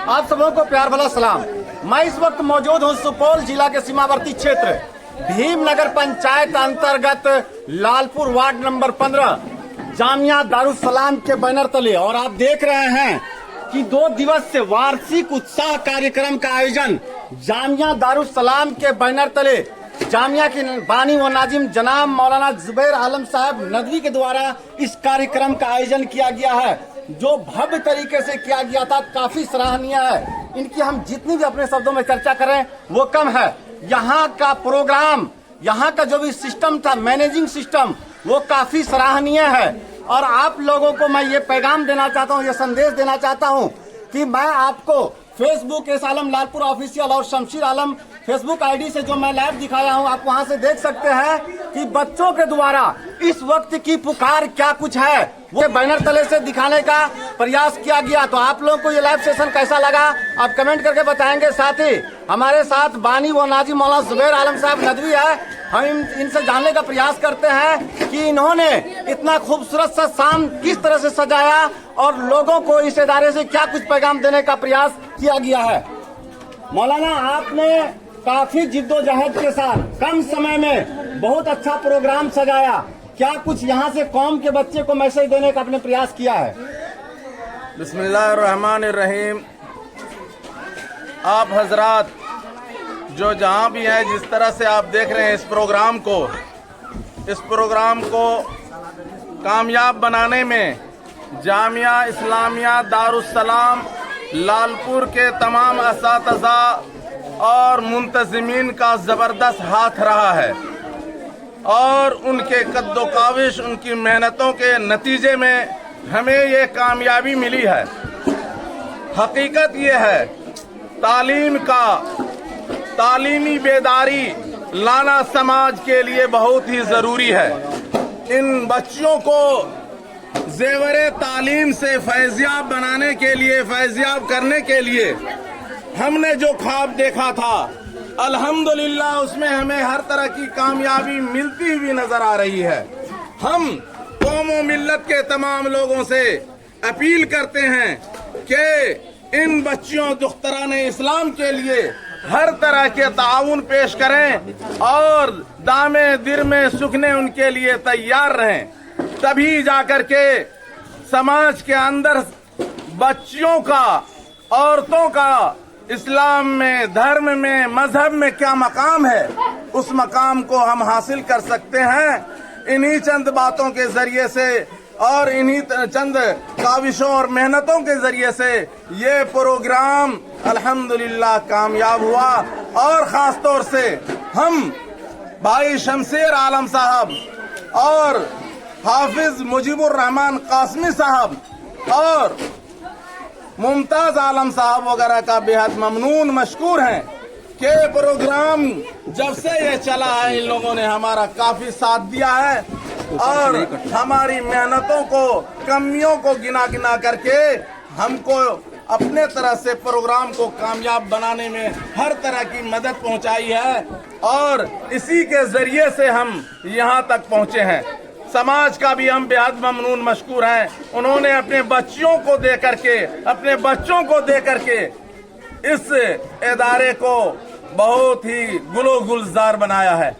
आप सबों को प्यार भला सलाम। मैं इस वक्त मौजूद हूँ सुपौल जिला के सीमावर्ती क्षेत्र भीमनगर पंचायत अंतर्गत Lalpur ward number 15 Jamia Darussalam के बैनर तले, और आप देख रहे हैं कि 2 दिवस से वार्षिक उत्साह कार्यक्रम का आयोजन जामिया दारुस्सलाम के बैनर तले जामिया के बानी व नाजिम जनाब मौलाना जुबैर आलम साहब नदवी के द्वारा इस कार्यक्रम का आयोजन किया गया है, जो भव्य तरीके से किया गया था। काफी सराहनीय है। इनकी हम जितनी भी अपने शब्दों में चर्चा करें वो कम है। यहाँ का प्रोग्राम, यहाँ का जो भी सिस्टम था, मैनेजिंग सिस्टम, वो काफी सराहनीय है। और आप लोगों को मैं ये पैगाम देना चाहता हूँ, ये संदेश देना चाहता हूँ कि मैं आपको फेसबुक एस आलम लालपुर ऑफिशियल और शमशीर आलम फेसबुक आईडी से जो मैं लाइव दिखाया हूं, आप वहां से देख सकते हैं कि बच्चों के द्वारा इस वक्त की पुकार क्या कुछ है वो बैनर तले से दिखाने का प्रयास किया गया। तो आप लोगों को ये लाइव सेशन कैसा लगा आप कमेंट करके बताएंगे। साथ ही हमारे साथ बानी व नाजिम मौलाना जुबैर आलम साहब नदवी है। हम इनसे जानने का प्रयास करते हैं कि इन्होंने इतना खूबसूरत सा शाम किस तरह से सजाया और लोगों को इस इदारे से क्या कुछ पैगाम देने का प्रयास किया गया है। मौलाना, आपने काफी जिद्दोजहद के साथ कम समय में बहुत अच्छा प्रोग्राम सजाया। क्या कुछ यहाँ से कौम के बच्चे को मैसेज देने का आपने प्रयास किया है? बिस्मिल्लाहिर्रहमानिर्रहीम। आप हजरात जो जहाँ भी हैं, जिस तरह से आप देख रहे हैं इस प्रोग्राम को कामयाब बनाने में जामिया इस्लामिया दारुस्सलाम लालपुर के तमाम असातिज़ा और मुंतज़िमीन का ज़बरदस्त हाथ रहा है, और उनके कद्दो काविश, उनकी मेहनतों के नतीजे में हमें ये कामयाबी मिली है। हकीकत ये है, तालीमी बेदारी लाना समाज के लिए बहुत ही ज़रूरी है। इन बच्चों को ज़ेवरे तालीम से फैज़याब बनाने के लिए, फैज़याब करने के लिए हमने जो ख्वाब देखा था, अल्हम्दुलिल्लाह उसमें हमें हर तरह की कामयाबी मिलती हुई नजर आ रही है। हम कौम व मिल्लत के तमाम लोगों से अपील करते हैं कि इन बच्चियों दुख्तरान इस्लाम के लिए हर तरह के ताउन पेश करें और दामे दिर में सुखने उनके लिए तैयार रहें। तभी जाकर के समाज के अंदर बच्चियों का, औरतों का इस्लाम में, धर्म में, मजहब में क्या मकाम है, उस मकाम को हम हासिल कर सकते हैं। इन्हीं चंद बातों के जरिए से और इन्हीं चंद काविशों और मेहनतों के जरिए से ये प्रोग्राम अल्हम्दुलिल्लाह कामयाब हुआ। और खास तौर से हम भाई शमशीर आलम साहब और हाफिज मुजीबुर रहमान कासमी साहब और मुमताज आलम साहब वगैरह का बेहद ममनून मशकूर हैं कि प्रोग्राम जब से ये चला है, इन लोगों ने हमारा काफी साथ दिया है और हमारी मेहनतों को, कमियों को गिना गिना करके हमको अपने तरह से प्रोग्राम को कामयाब बनाने में हर तरह की मदद पहुंचाई है, और इसी के जरिए से हम यहाँ तक पहुंचे हैं। समाज का भी हम बेहद ममनून मशकूर हैं। उन्होंने अपने बच्चों को दे करके इस इदारे को बहुत ही गुलो गुलजार बनाया है।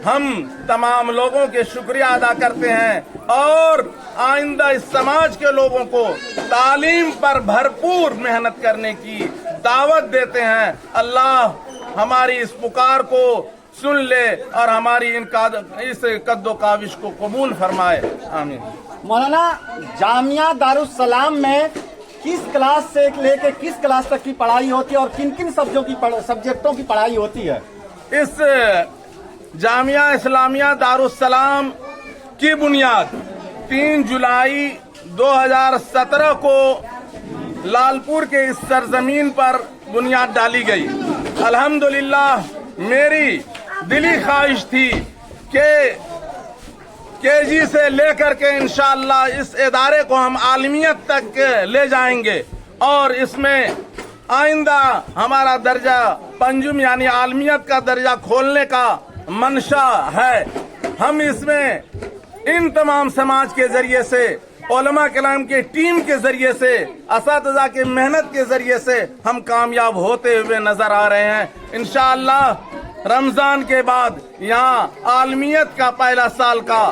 हम तमाम लोगों के शुक्रिया अदा करते हैं और आइंदा इस समाज के लोगों को तालीम पर भरपूर मेहनत करने की दावत देते हैं। अल्लाह हमारी इस पुकार को सुन ले और हमारी इस कद्दो काविश को कबूल फरमाए, आमीन। मौलाना, जामिया दारुस्सलाम में किस क्लास से लेके किस क्लास तक की पढ़ाई होती है और किन किन सब्जेक्टों की पढ़ाई होती है? इस जामिया इस्लामिया दारुस्सलाम की बुनियाद 3 जुलाई 2017 को लालपुर के इस सरजमीन पर बुनियाद डाली गई। अल्हम्दुलिल्लाह मेरी दिली ख्वाहिश थी कि केजी से लेकर के इंशाअल्लाह इस इदारे को हम आलमियत तक ले जाएंगे, और इसमें आइंदा हमारा दर्जा पंजुम यानी आलमियत का दर्जा खोलने का मंशा है। हम इसमें इन तमाम समाज के जरिए से उलमा कलाम के टीम के जरिए से, असातिज़ा के मेहनत के जरिए से हम कामयाब होते हुए नजर आ रहे हैं। इंशाअल्लाह रमजान के बाद यहाँ आलमियत का पहला साल का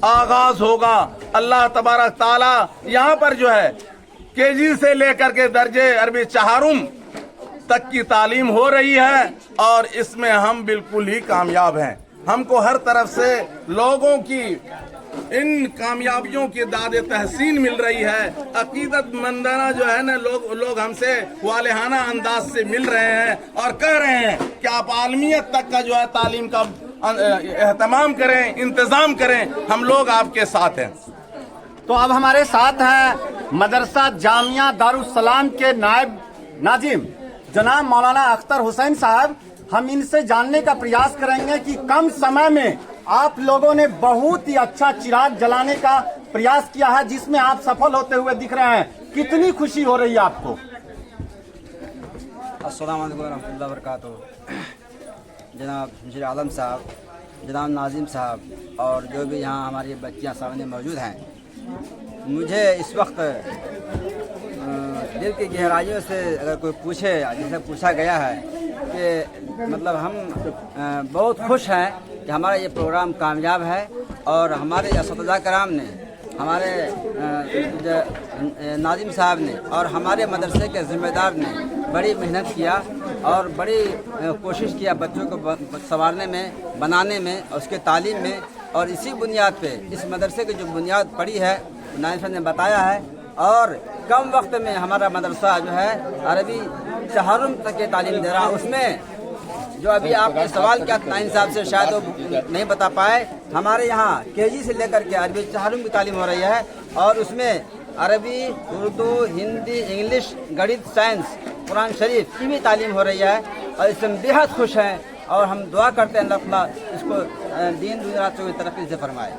आगाज होगा। अल्लाह तबारक ताला यहाँ पर जो है केजी से लेकर के दर्जे अरबी चहारुम तक की तालीम हो रही है और इसमें हम बिल्कुल ही कामयाब हैं। हमको हर तरफ से लोगों की इन कामयाबियों की दाद तहसीन मिल रही है। अकीदत मंदाना जो है ना लोग हमसे वालेहाना अंदाज से मिल रहे हैं और कह रहे हैं कि आप आलमियत तक का जो है तालीम का एहतमाम करें, इंतजाम करें, हम लोग आपके साथ हैं। तो अब हमारे साथ हैं मदरसा जामिया दारुस्सलाम के नायब नाजिम जनाब मौलाना अख्तर हुसैन साहब। हम इनसे जानने का प्रयास करेंगे कि कम समय में आप लोगों ने बहुत ही अच्छा चिराग जलाने का प्रयास किया है, जिसमें आप सफल होते हुए दिख रहे हैं। कितनी खुशी हो रही है आपको? अस्सलाम वालेकुम रहमतुल्लाहि व बरकातुहू। जनाब मुंशी आलम साहब, जनाब नाजिम साहब और जो भी यहाँ हमारी बच्चियाँ सामने मौजूद हैं, मुझे इस वक्त दिल की गहराइयों से अगर कोई पूछे, जैसे पूछा गया है कि मतलब हम बहुत खुश हैं कि हमारा ये प्रोग्राम कामयाब है और हमारे असातिज़ा कराम ने, हमारे नाजिम साहब ने और हमारे मदरसे के ज़िम्मेदार ने बड़ी मेहनत किया और बड़ी कोशिश किया बच्चों को संवारने में, बनाने में और उसके तालीम में। और इसी बुनियाद पे इस मदरसे की जो बुनियाद पड़ी है नाजिम साहब ने बताया है और कम वक्त में हमारा मदरसा जो है अरबी चहारुम तक की तालीम दे रहा है। उसमें जो अभी आपने सवाल किया नाजिम साहब से, शायद वो नहीं बता पाए, हमारे यहाँ केजी से लेकर के अरबी चहारुम की तालीम हो रही है और उसमें अरबी, उर्दू, हिंदी, इंग्लिश, गणित, साइंस, कुरान शरीफ की भी तालीम हो रही है और इससे हम बेहद खुश हैं और हम दुआ करते हैं अल्लाह ताला इसको दीन दुनिया की तरक्की से फरमाए।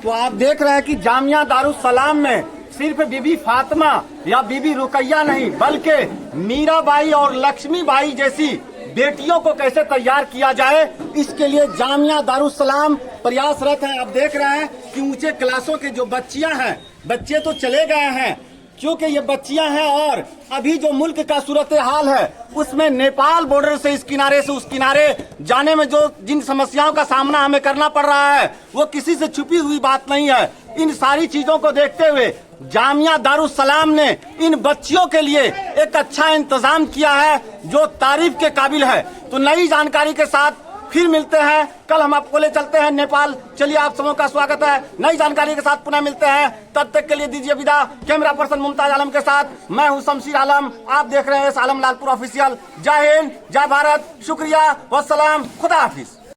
तो आप देख रहे हैं कि जामिया दारुस्सलाम में सिर्फ बीबी फातिमा या बीबी रुकैया नहीं, बल्कि मीराबाई और लक्ष्मीबाई जैसी बेटियों को कैसे तैयार किया जाए, इसके लिए जामिया दारुस्सलाम प्रयासरत है। आप देख रहे हैं कि ऊंचे क्लासों के जो बच्चियां हैं, बच्चे तो चले गए हैं क्योंकि ये बच्चियां हैं और अभी जो मुल्क का सूरत हाल है उसमें नेपाल बॉर्डर से इस किनारे से उस किनारे जाने में जो जिन समस्याओं का सामना हमें करना पड़ रहा है वो किसी से छुपी हुई बात नहीं है। इन सारी चीजों को देखते हुए जामिया दारुस्सलाम ने इन बच्चियों के लिए एक अच्छा इंतजाम किया है जो तारीफ के काबिल है। तो नई जानकारी के साथ फिर मिलते हैं, कल हम आपको ले चलते हैं नेपाल। चलिए, आप सबों का स्वागत है। नई जानकारी के साथ पुनः मिलते हैं, तब तक के लिए दीजिए विदा। कैमरा पर्सन मुमताज आलम के साथ मैं हूं शमशीर आलम। आप देख रहे हैं आलम लालपुर ऑफिशियल। जय हिंद, जय भारत, शुक्रिया, वस्सलाम, खुदा हाफिज।